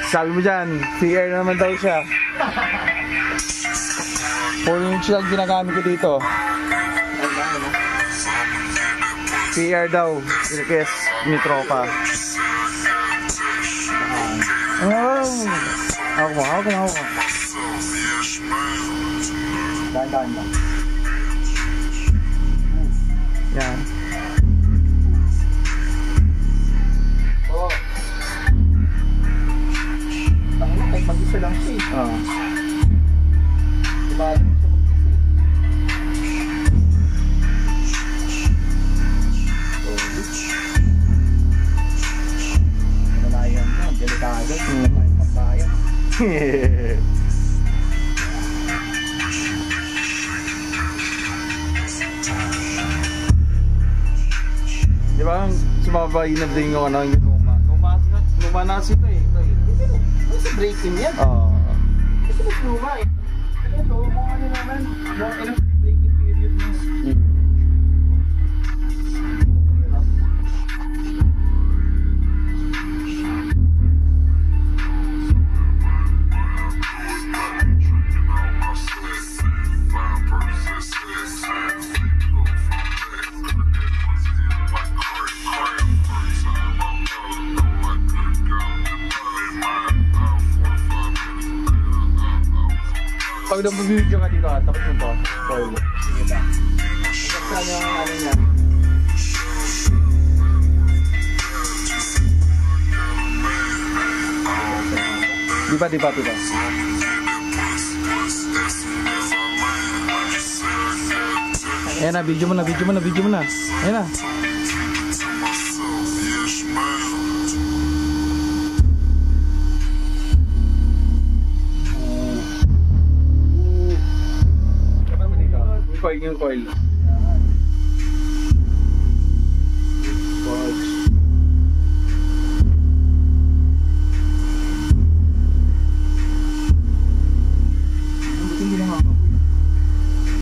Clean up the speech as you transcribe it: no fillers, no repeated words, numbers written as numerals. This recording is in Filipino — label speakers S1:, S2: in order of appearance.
S1: Sabi mo dyan, PR na naman daw siya. 4 inch lang ginagamit ko dito. PR daw, request ni tropa. Oh, ako. Dahan lang. Yan. Oh. Tangina, kahit mag-isa lang siya. Oo. Diba? Malayan mo, delikado. Pagbayan. Diba, sumabainab din yung ano, yung luma na sito eh.
S2: Ano sa break-in yan?
S1: Oo.
S2: Kasi mas luma eh. Ito, mga ano naman, mga ilang break-in period mo.
S1: Pag nabibidyo ka dito, tapos mo to, coil.
S2: Sige ba? Saan yung ano niya?
S1: Di ba? Ayan na, video mo na. Ayan na. Yung coil.